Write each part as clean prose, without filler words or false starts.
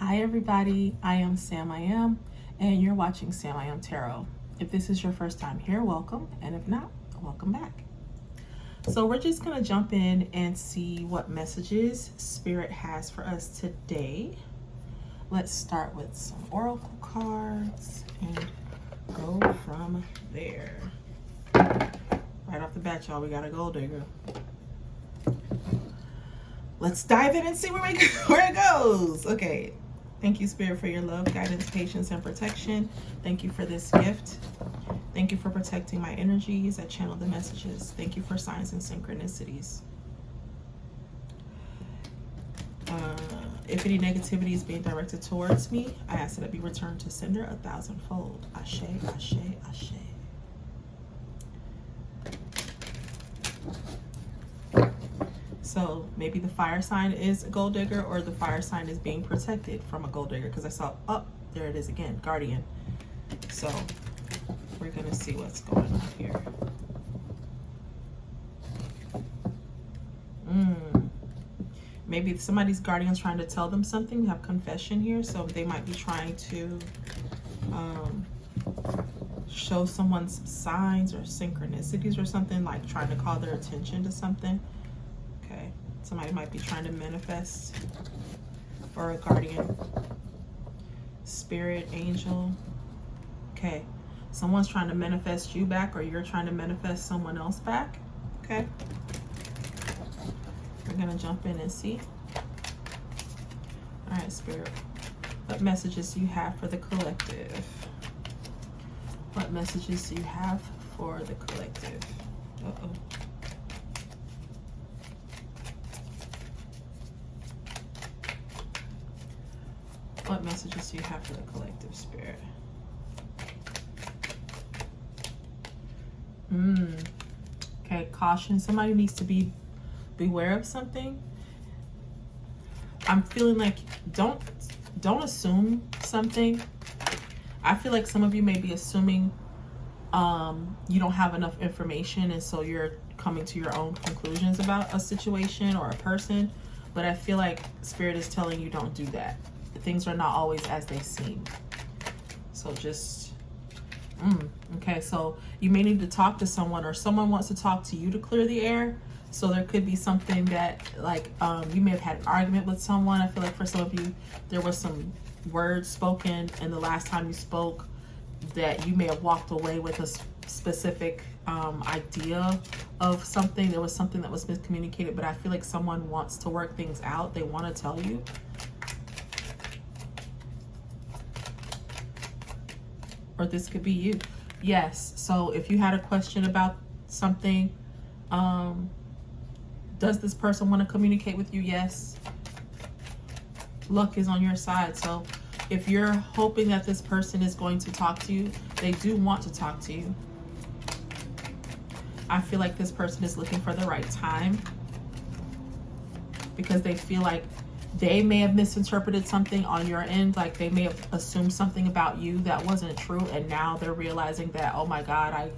Hi everybody, I am Sam I Am, and you're watching Sam I Am Tarot. If this is your first time here, welcome, and if not, welcome back. So we're just going to jump in and see what messages Spirit has for us today. Let's start with some oracle cards and go from there. Right off the bat, y'all, we got a gold digger. Let's dive in and see where it goes. Okay. Thank you, Spirit, for your love, guidance, patience, and protection. Thank you for this gift. Thank you for protecting my energies. I channel the messages. Thank you for signs and synchronicities. If any negativity is being directed towards me, I ask that it be returned to sender 1,000-fold. Ashe, ashe, ashe. So maybe the fire sign is a gold digger, or the fire sign is being protected from a gold digger, because I saw, oh, there it is again, guardian. So we're going to see what's going on here. Maybe somebody's guardian's trying to tell them something. We have confession here, so they might be trying to show someone some signs or synchronicities or something, like trying to call their attention to something. Okay, somebody might be trying to manifest, or a guardian, spirit, angel. Okay, someone's trying to manifest you back, or you're trying to manifest someone else back. Okay, we're gonna jump in and see. All right, Spirit, what messages do you have for the collective? What messages do you have for the collective? Uh-oh. What messages do you have for the collective, Spirit? Okay, caution. Somebody needs to beware of something. I'm feeling like don't assume something. I feel like some of you may be assuming you don't have enough information, and so you're coming to your own conclusions about a situation or a person. But I feel like Spirit is telling you don't do that. Things are not always as they seem. So just, okay, so you may need to talk to someone, or someone wants to talk to you to clear the air. So there could be something that, like, you may have had an argument with someone. I feel like for some of you, there was some words spoken, and the last time you spoke, that you may have walked away with a specific idea of something. There was something that was miscommunicated, but I feel like someone wants to work things out. They want to tell you. Or this could be you. Yes. So if you had a question about something, does this person want to communicate with you? Yes. Luck is on your side. So if you're hoping that this person is going to talk to you, they do want to talk to you. I feel like this person is looking for the right time, because they feel like they may have misinterpreted something on your end. Like they may have assumed something about you that wasn't true, and now they're realizing that, oh my God,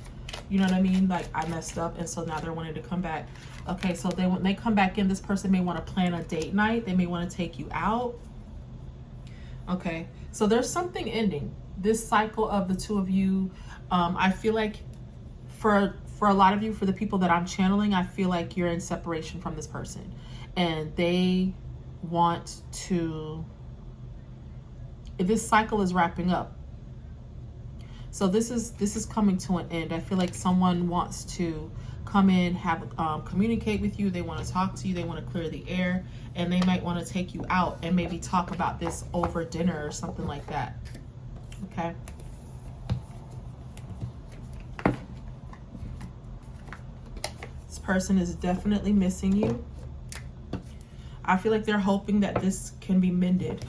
you know what I mean? Like I messed up, and so now they're wanting to come back. Okay, so when they come back in, this person may want to plan a date night. They may want to take you out. Okay, so there's something ending. This cycle of the two of you, I feel like for a lot of you, for the people that I'm channeling, I feel like you're in separation from this person, and they want to, this cycle is wrapping up. So this is coming to an end. I feel like someone wants to come in, have communicate with you. They want to talk to you. They want to clear the air, and they might want to take you out and maybe talk about this over dinner or something like that. Okay. This person is definitely missing you. I feel like they're hoping that this can be mended.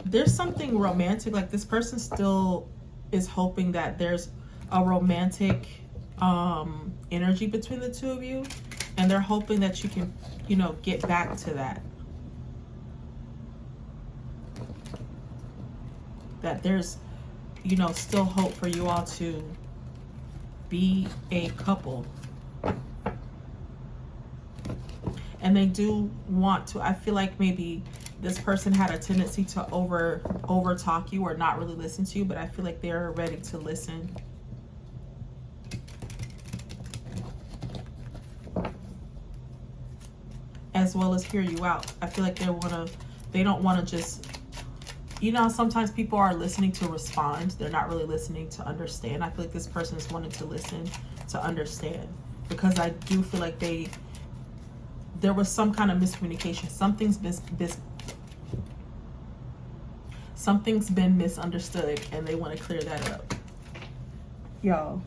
There's something romantic, like this person still is hoping that there's a romantic energy between the two of you, and they're hoping that you can, you know, get back to that. That there's, you know, still hope for you all to be a couple. And they do want to, I feel like maybe this person had a tendency to over talk you or not really listen to you, but I feel like they're ready to listen. As well as hear you out. I feel like they don't want to just, you know, sometimes people are listening to respond. They're not really listening to understand. I feel like this person is wanting to listen to understand, because I do feel like there was some kind of miscommunication. Something's been misunderstood, and they want to clear that up. Y'all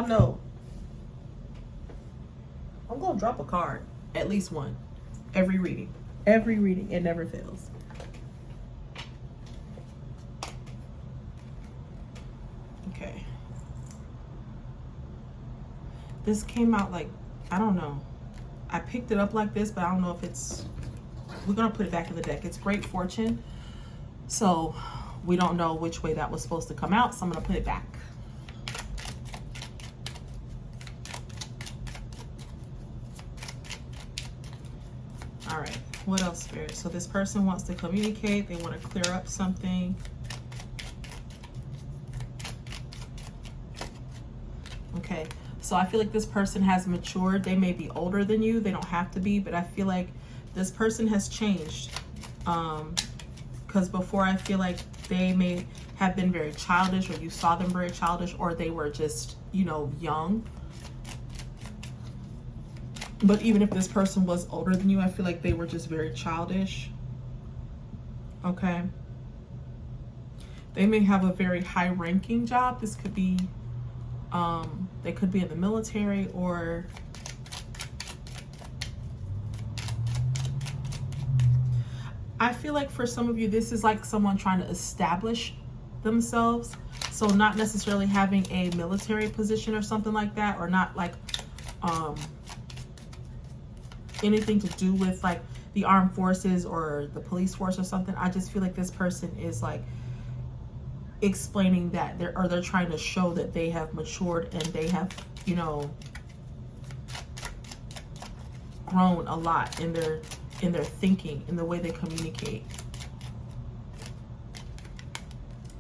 know I'm gonna drop a card, at least one, every reading. It never fails. Okay, this came out like, I don't know, I picked it up like this, but I don't know if it's, we're gonna put it back in the deck. It's Great Fortune, so we don't know which way that was supposed to come out, so I'm gonna put it back. All right, what else, Spirit? So this person wants to communicate. They want to clear up something. Okay, so I feel like this person has matured. They may be older than you. They don't have to be, but I feel like this person has changed. Because before, I feel like they may have been very childish, or you saw them very childish, or they were just, you know, young. But even if this person was older than you, I feel like they were just very childish. Okay. They may have a very high-ranking job. This could be, they could be in the military, or I feel like for some of you, this is like someone trying to establish themselves. So not necessarily having a military position or something like that, or not like, anything to do with like the armed forces or the police force or something. I just feel like this person is like explaining that they're trying to show that they have matured, and they have, you know, grown a lot in their thinking, in the way they communicate.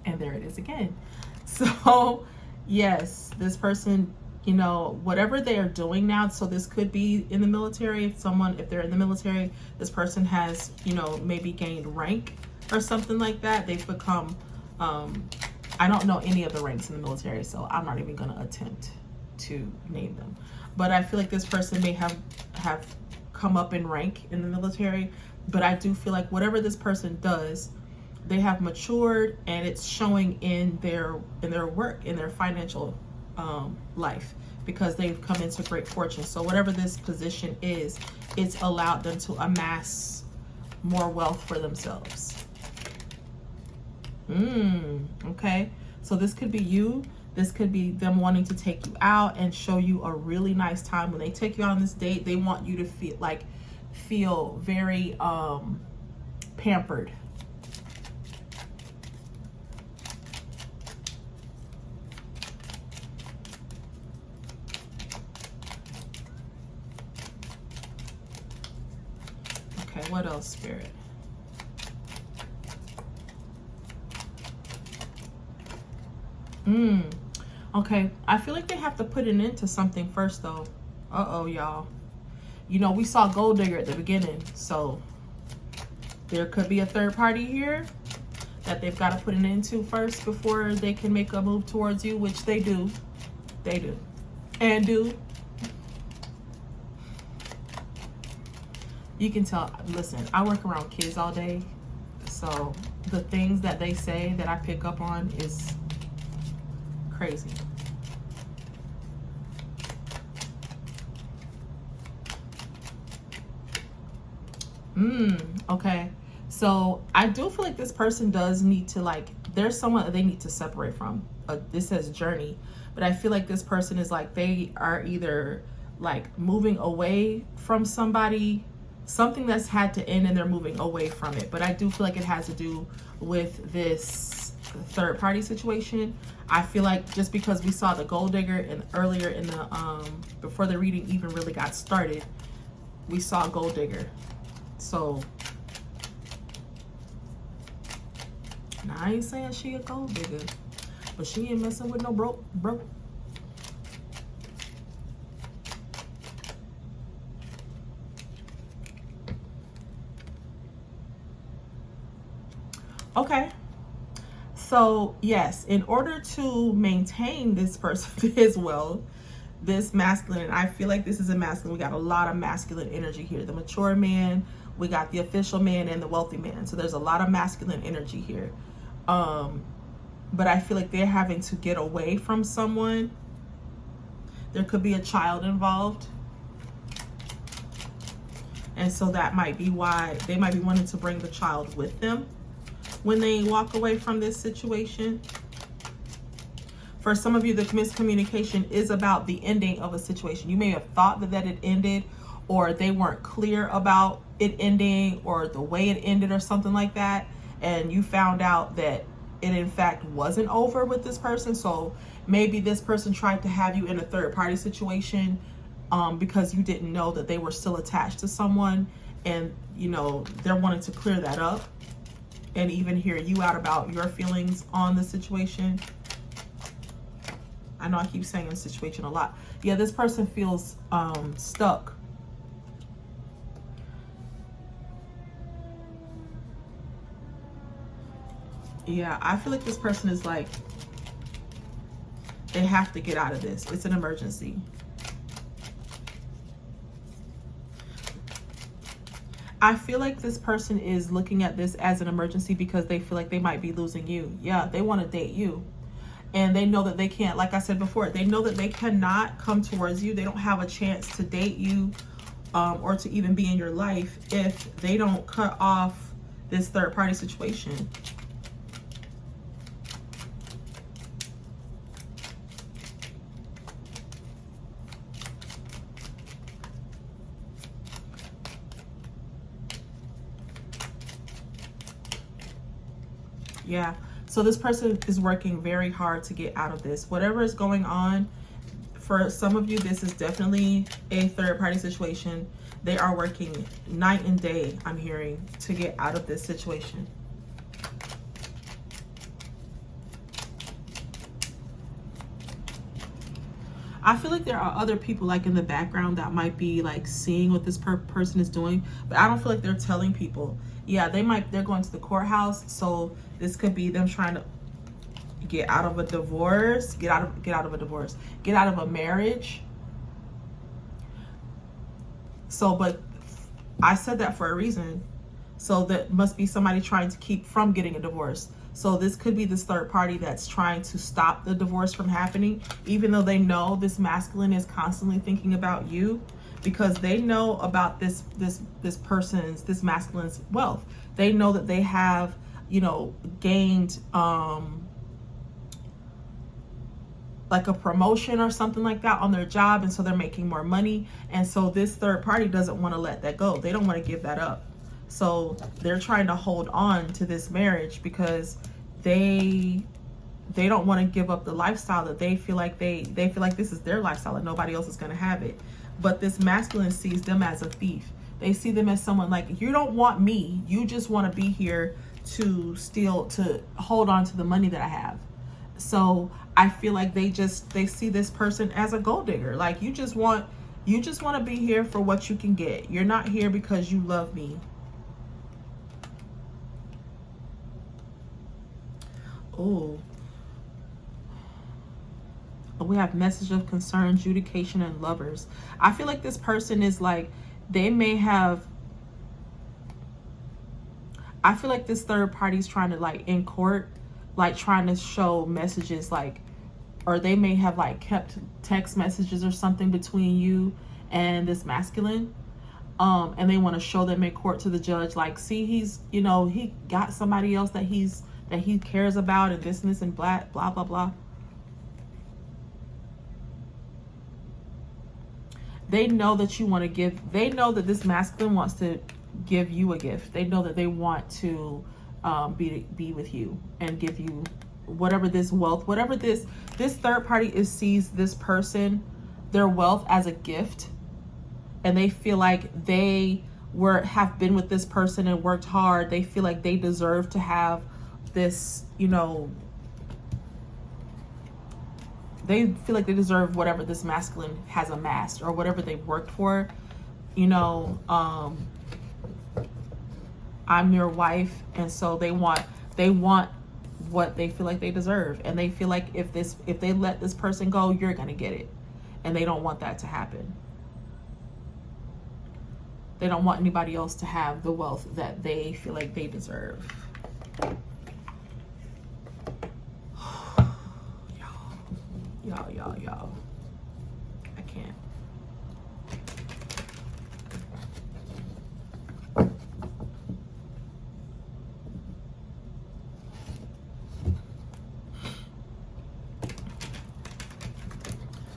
And there it is again. So yes, this person, you know, whatever they are doing now, so this could be in the military. If they're in the military, this person has, you know, maybe gained rank or something like that. They've become, I don't know any of the ranks in the military, so I'm not even going to attempt to name them. But I feel like this person may have come up in rank in the military, but I do feel like whatever this person does, they have matured, and it's showing in their work, in their financial life, because they've come into great fortune. So whatever this position is, it's allowed them to amass more wealth for themselves. Okay, so this could be you. This could be them wanting to take you out and show you a really nice time. When they take you out on this date, they want you to feel very pampered. Okay, what else, Spirit? Okay, I feel like they have to put an end to something first, though. Uh-oh, y'all. You know, we saw Gold Digger at the beginning, so there could be a third party here that they've got to put an end to first before they can make a move towards you, which they do. They do. And do. You can tell, listen, I work around kids all day, so the things that they say that I pick up on is crazy. Okay, so I do feel like this person does need to, like, there's someone that they need to separate from. This says journey, but I feel like this person is like, they are either like moving away from somebody, something that's had to end, and they're moving away from it. But I do feel like it has to do with this third party situation. I feel like just because we saw the Gold Digger and earlier in the before the reading even really got started, we saw gold digger. So now I ain't saying she a gold digger, but she ain't messing with no broke. Okay. So yes, in order to maintain this person as well, this masculine, I feel like this is a masculine. We got a lot of masculine energy here. The mature man, we got the official man, and the wealthy man. So there's a lot of masculine energy here. But I feel like they're having to get away from someone. There could be a child involved. And so that might be why they might be wanting to bring the child with them when they walk away from this situation. For some of you, the miscommunication is about the ending of a situation. You may have thought that it ended, or they weren't clear about it ending, or the way it ended, or something like that. And you found out that it in fact wasn't over with this person. So maybe this person tried to have you in a third party situation because you didn't know that they were still attached to someone, and you know, they're wanting to clear that up and even hear you out about your feelings on the situation. I know I keep saying the situation a lot. Yeah, this person feels stuck. Yeah, I feel like this person is like, they have to get out of this. It's an emergency. I feel like this person is looking at this as an emergency because they feel like they might be losing you. Yeah, they want to date you. And they know that they can't, like I said before, they know that they cannot come towards you. They don't have a chance to date you or to even be in your life if they don't cut off this third party situation. Yeah. So this person is working very hard to get out of this. Whatever is going on, for some of you, this is definitely a third party situation. They are working night and day, I'm hearing, to get out of this situation. I feel like there are other people like in the background that might be like seeing what this person is doing, but I don't feel like they're telling people. Yeah, they're going to the courthouse, so this could be them trying to get out of a divorce, get out of a marriage. So, but I said that for a reason. So that must be somebody trying to keep from getting a divorce. So this could be this third party that's trying to stop the divorce from happening, even though they know this masculine is constantly thinking about you, because they know about this masculine's wealth. They know that they have, you know, gained like a promotion or something like that on their job, and so they're making more money. And so this third party doesn't want to let that go. They don't want to give that up. So they're trying to hold on to this marriage because they don't want to give up the lifestyle that they feel like they feel like this is their lifestyle and nobody else is going to have it. But this masculine sees them as a thief. They see them as someone like, you don't want me. You just want to be here to steal, to hold on to the money that I have. So I feel like they see this person as a gold digger. Like, you just want to be here for what you can get. You're not here because you love me. Oh, we have message of concern, adjudication, and lovers. I feel like this person is like, they may have, I feel like this third party is trying to, like, in court, like trying to show messages, like, or they may have like kept text messages or something between you and this masculine. And they want to show them in court to the judge, like, see, he's, you know, he got somebody else that he cares about, and this and blah, blah, blah, blah. They know that you want to give, they know that this masculine wants to give you a gift. They know that they want to be with you and give you whatever this wealth, whatever this third party sees this person, their wealth, as a gift. and they feel like they have been with this person and worked hard. They feel like they deserve to have this, you know, they feel like they deserve whatever this masculine has amassed or whatever they worked for. You know, I'm your wife, and so they want what they feel like they deserve, and they feel like if they let this person go, you're gonna get it, and they don't want that to happen. They don't want anybody else to have the wealth that they feel like they deserve. Y'all. I can't.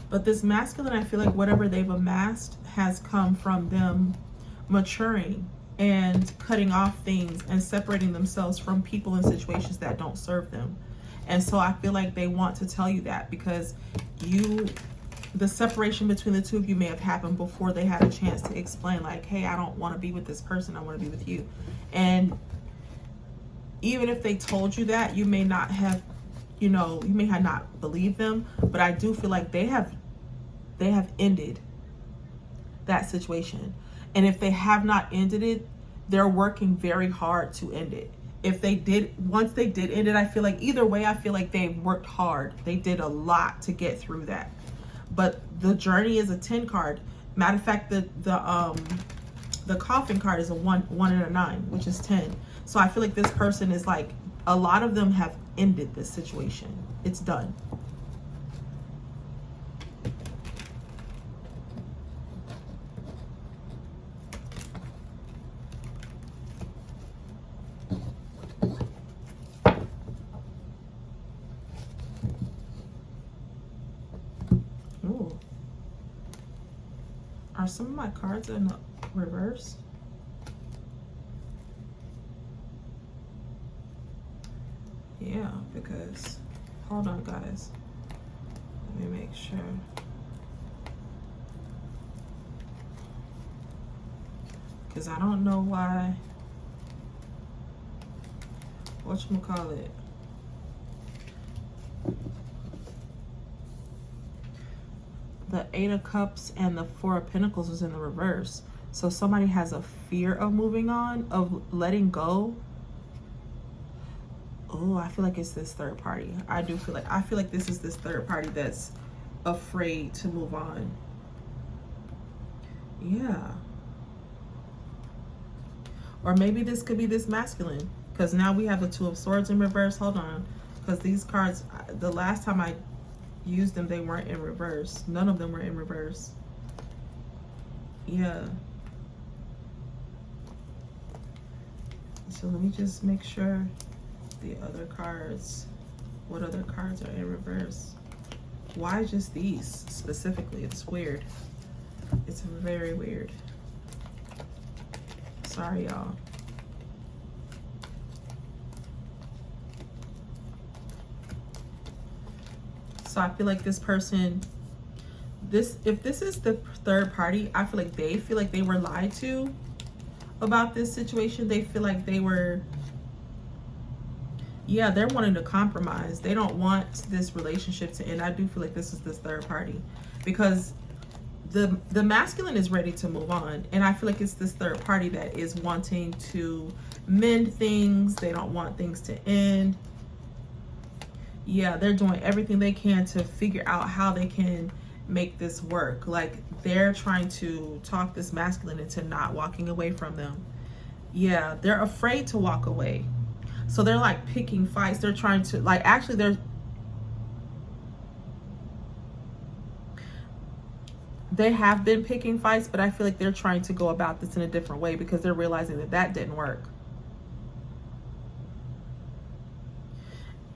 But this masculine, I feel like whatever they've amassed has come from them maturing and cutting off things and separating themselves from people and situations that don't serve them. And so I feel like they want to tell you that because the separation between the two of you may have happened before they had a chance to explain, like, hey, I don't want to be with this person, I want to be with you. And even if they told you that, you may not have, you know, you may have not believed them, but I do feel like they have ended that situation. And if they have not ended it, they're working very hard to end it. If they did, once they did end it, I feel like either way, I feel like they worked hard. They did a lot to get through that. But the journey is a 10 card. Matter of fact, the coffin card is a 1 and a 9, which is 10. So I feel like this person is like, a lot of them have ended this situation. It's done. Ooh. Are some of my cards in the reverse? Yeah, because, hold on guys, let me make sure. Because I don't know why, whatchamacallit, the 8 of Cups and the 4 of Pentacles is in the reverse. So somebody has a fear of moving on, of letting go. Oh, I feel like it's this third party. I feel like this is this third party that's afraid to move on. Yeah. Or maybe this could be this masculine, because now we have the 2 of Swords in reverse. Hold on, because these cards, the last time I used them, they weren't in reverse. None of them were in reverse. Yeah. So let me just make sure the other cards, what other cards are in reverse. Why just these specifically? It's weird. It's very weird. Sorry, y'all. So I feel like this person, if this is the third party, I feel like they feel like they were lied to about this situation. They feel like they were, yeah, they're wanting to compromise. They don't want this relationship to end. I do feel like this is this third party, because the masculine is ready to move on, and I feel like it's this third party that is wanting to mend things. They don't want things to end. Yeah, they're doing everything they can to figure out how they can make this work. Like, they're trying to talk this masculine into not walking away from them. Yeah, they're afraid to walk away. So they're like picking fights. They're trying to, like, actually they have been picking fights, but I feel like they're trying to go about this in a different way, because they're realizing that that didn't work.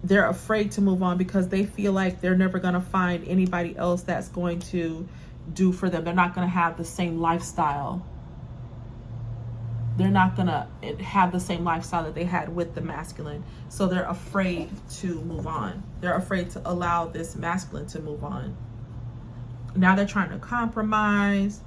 They're afraid to move on because they feel like they're never going to find anybody else that's going to do for them. They're not going to have the same lifestyle. They're not going to have the same lifestyle that they had with the masculine. So they're afraid to move on. They're afraid to allow this masculine to move on. Now they're trying to compromise.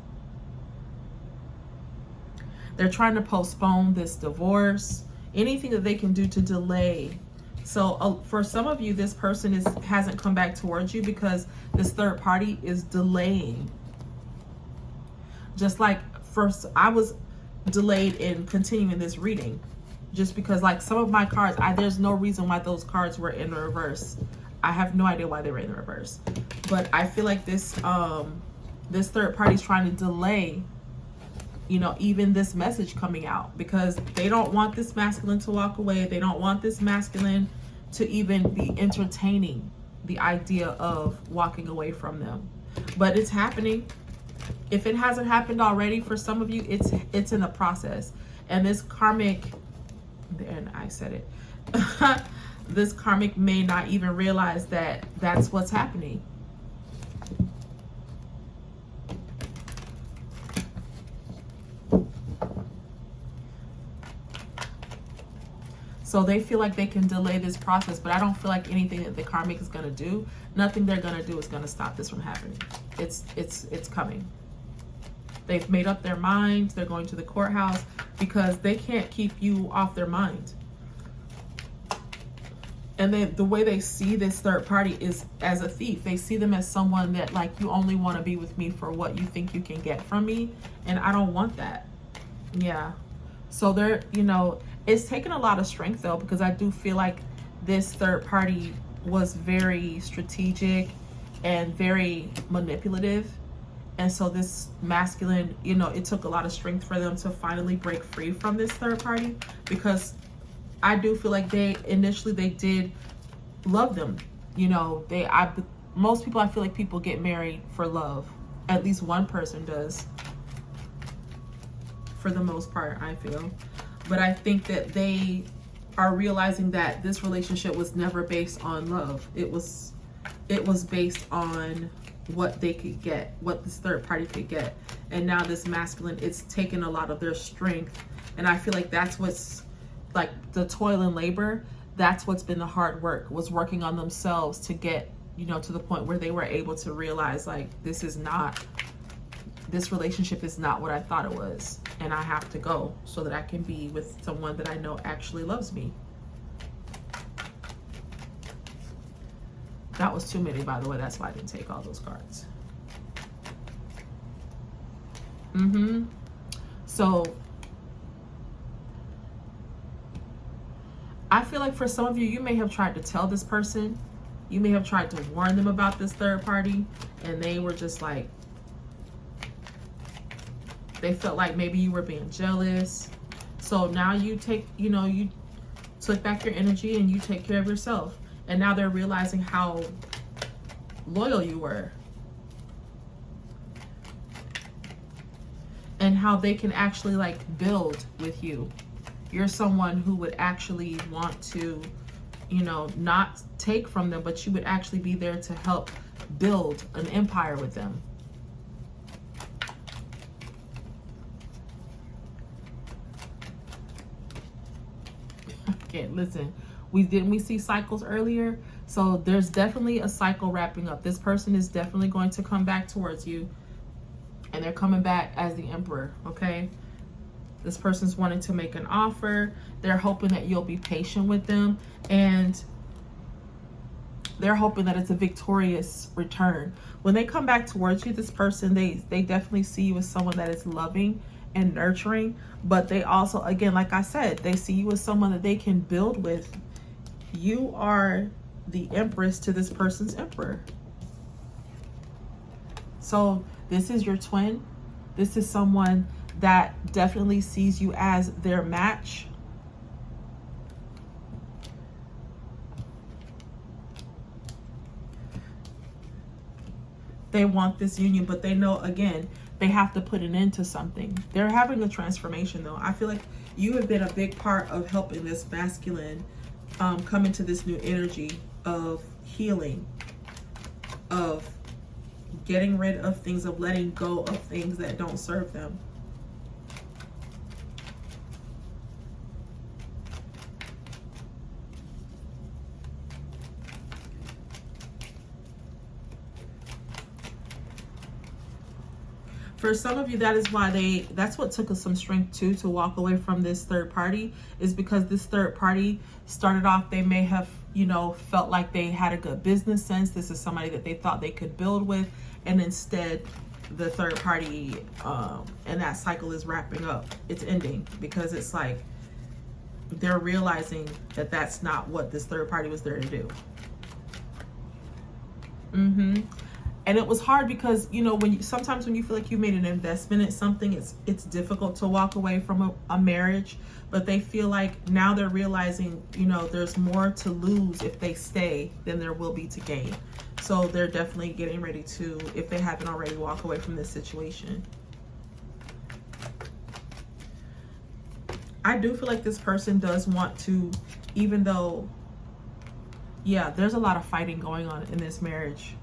They're trying to postpone this divorce, anything that they can do to delay. So for some of you, this person hasn't come back towards you because this third party is delaying. Just like first, I was delayed in continuing this reading, just because like some of my cards, there's no reason why those cards were in the reverse. I have no idea why they were in the reverse, but I feel like this this third party is trying to delay, you know, even this message coming out, because they don't want this masculine to walk away. They don't want this masculine to even be entertaining the idea of walking away from them. But it's happening. If it hasn't happened already for some of you, it's in the process. And this karmic, and I said it, this karmic may not even realize that that's what's happening. So they feel like they can delay this process, but I don't feel like anything that the karmic is going to do, nothing they're going to do is going to stop this from happening. It's coming. They've made up their minds. They're going to the courthouse because they can't keep you off their mind. And then the way they see this third party is as a thief. They see them as someone that, like, you only want to be with me for what you think you can get from me. And I don't want that. Yeah. So they're, you know, it's taken a lot of strength though, because I do feel like this third party was very strategic and very manipulative. And so this masculine, you know, it took a lot of strength for them to finally break free from this third party, because I do feel like they did love them. You know, most people, I feel like people get married for love. At least one person does. For the most part, I feel. But I think that they are realizing that this relationship was never based on love. It was based on what they could get, what this third party could get. And now this masculine, it's taken a lot of their strength. And I feel like that's what's, like, the toil and labor, that's what's been the hard work, was working on themselves to get, you know, to the point where they were able to realize, like, this relationship is not what I thought it was. And I have to go so that I can be with someone that I know actually loves me. That was too many, by the way. That's why I didn't take all those cards. So I feel like for some of you, you may have tried to tell this person, you may have tried to warn them about this third party, and they were just like, they felt like maybe you were being jealous. So now you take, you know, you took back your energy and you take care of yourself. And now they're realizing how loyal you were. And how they can actually, like, build with you. You're someone who would actually want to, you know, not take from them, but you would actually be there to help build an empire with them. Okay, listen, we see cycles earlier, so there's definitely a cycle wrapping up. This person is definitely going to come back towards you, and they're coming back as the Emperor. Okay, this person's wanting to make an offer. They're hoping that you'll be patient with them, and they're hoping that it's a victorious return. When they come back towards you, this person, they definitely see you as someone that is loving and nurturing, but they also, again, like I said, they see you as someone that they can build with. You are the Empress to this person's Emperor. So this is your twin. This is someone that definitely sees you as their match. They want this union, but they know, again, they have to put an end to something. They're having a transformation, though. I feel like you have been a big part of helping this masculine come into this new energy of healing, of getting rid of things, of letting go of things that don't serve them. For some of you, that is why that's what took us some strength too, to walk away from this third party, is because this third party started off, they may have, you know, felt like they had a good business sense. This is somebody that they thought they could build with. And instead, the third party, and that cycle is wrapping up. It's ending, because it's like they're realizing that that's not what this third party was there to do. And it was hard because, you know, sometimes when you feel like you made an investment in something, it's difficult to walk away from a marriage. But they feel like now they're realizing, you know, there's more to lose if they stay than there will be to gain. So they're definitely getting ready to, if they haven't already, walk away from this situation. I do feel like this person does want to, even though, yeah, there's a lot of fighting going on in this marriage.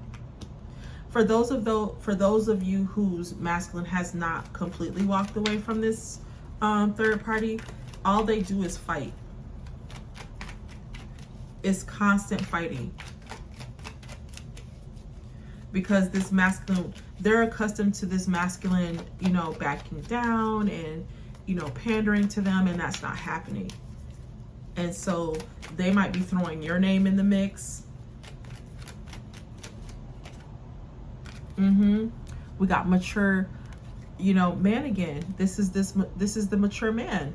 For those of you whose masculine has not completely walked away from this third party, all they do is fight. It's constant fighting. Because this masculine, they're accustomed to this masculine, you know, backing down and, you know, pandering to them, and that's not happening. And so they might be throwing your name in the mix. We got mature, you know, man again. This is the mature man.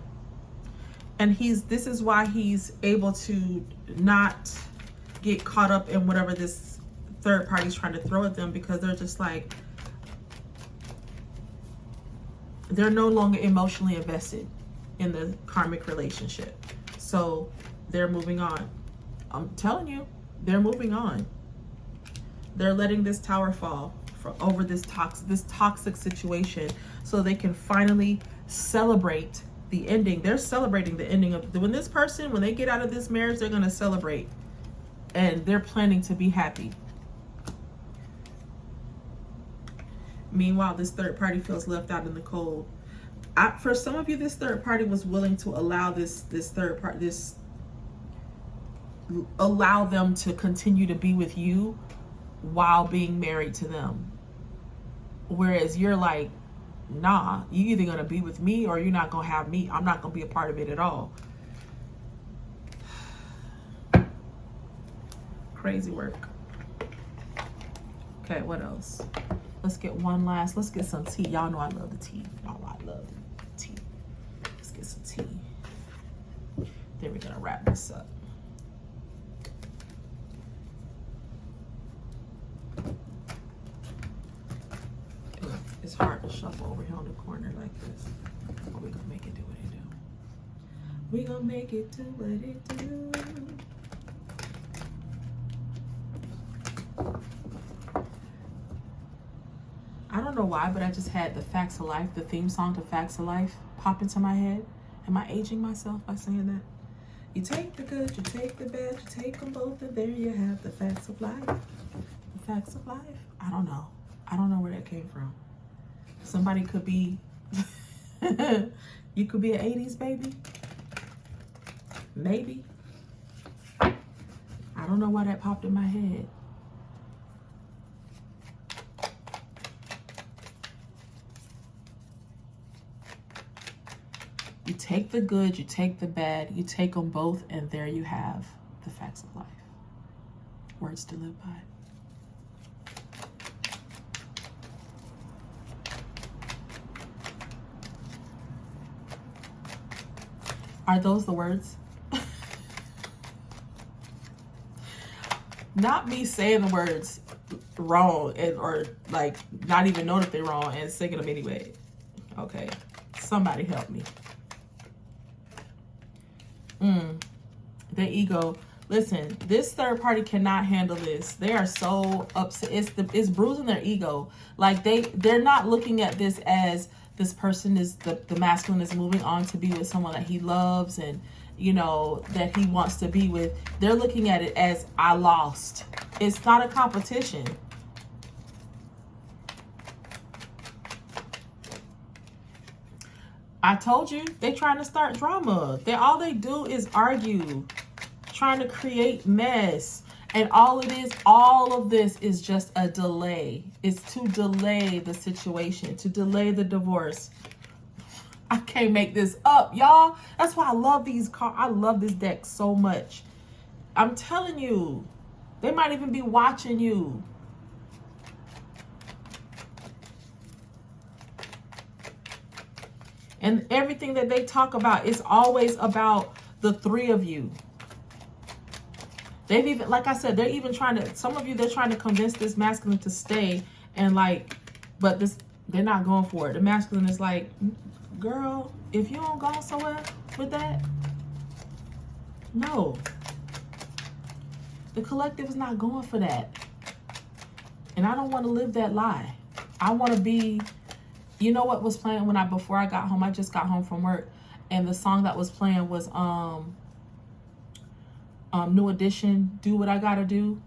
And this is why he's able to not get caught up in whatever this third party's trying to throw at them, because they're just like, they're no longer emotionally invested in the karmic relationship. So they're moving on. I'm telling you, they're moving on. They're letting this tower fall over this toxic situation, so they can finally celebrate the ending. They're celebrating the ending of, when they get out of this marriage, they're going to celebrate, and they're planning to be happy. Meanwhile, this third party feels left out in the cold. For some of you, this third party was willing to allow allow them to continue to be with you while being married to them. Whereas you're like, nah, you either gonna be with me or you're not gonna have me. I'm not gonna be a part of it at all. Crazy work. Okay, what else? Let's get let's get some tea. Y'all know I love the tea. Y'all know I love the tea. Let's get some tea. Then we're gonna wrap this up. It's hard to shuffle over here on the corner like this. But we're gonna make it do what it do. We're gonna make it do what it do. I don't know why, but I just had the Facts of Life, the theme song to Facts of Life, pop into my head. Am I aging myself by saying that? You take the good, you take the bad, you take them both, and there you have the facts of life. The facts of life? I don't know. I don't know where that came from. Somebody could be, you could be an 80s baby. Maybe. I don't know why that popped in my head. You take the good, you take the bad, you take them both, and there you have the facts of life. Words to live by. Are those the words? Not me saying the words wrong or like not even know that they're wrong and singing them anyway. Okay, somebody help me. The ego. Listen, this third party cannot handle this. They are so upset. It's bruising their ego. Like they're not looking at this as this person is the masculine is moving on to be with someone that he loves and, you know, that he wants to be with. They're looking at it as I lost. It's not a competition. I told you, they trying to start drama. All they do is argue, trying to create mess. And all of this is just a delay. It's to delay the situation, to delay the divorce. I can't make this up, y'all. That's why I love these cards. I love this deck so much. I'm telling you, they might even be watching you. And everything that they talk about is always about the three of you. They've even, like I said, they're even trying to, some of you, they're trying to convince this masculine to stay and like, but this, they're not going for it. The masculine is like, girl, if you don't go somewhere with that, no. The collective is not going for that. And I don't want to live that lie. I want to be, you know what was playing when before I got home? I just got home from work, and the song that was playing was New Edition, Do What I Gotta Do.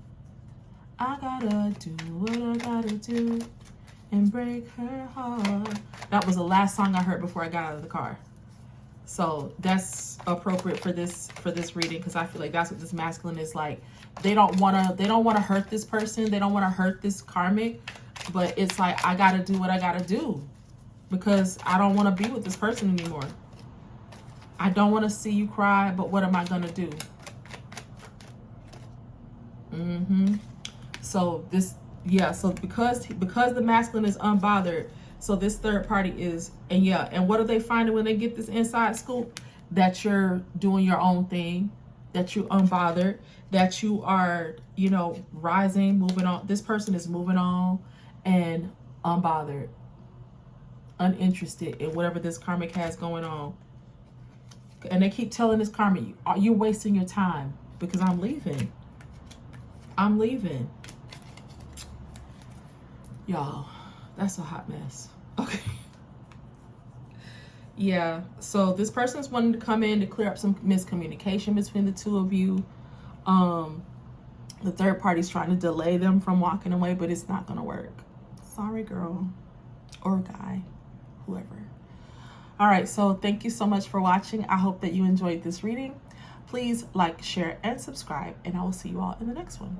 I gotta do what I gotta do and break her heart. That was the last song I heard before I got out of the car. So that's appropriate for this reading, because I feel like that's what this masculine is like. They don't wanna hurt this person. They don't wanna hurt this karmic, but it's like, I gotta do what I gotta do because I don't wanna be with this person anymore. I don't wanna see you cry, but what am I gonna do? So this, yeah, so because the masculine is unbothered, so this third party is, and yeah, and what are they finding when they get this inside scoop? That you're doing your own thing, that you're unbothered, that you are, you know, rising, moving on. This person is moving on and unbothered, uninterested in whatever this karmic has going on. And they keep telling this karmic, you're wasting your time because I'm leaving. I'm leaving. Y'all, that's a hot mess. Okay. Yeah, so this person's wanting to come in to clear up some miscommunication between the two of you. The third party's trying to delay them from walking away, but it's not going to work. Sorry, girl or guy, whoever. All right, so thank you so much for watching. I hope that you enjoyed this reading. Please like, share, and subscribe, and I will see you all in the next one.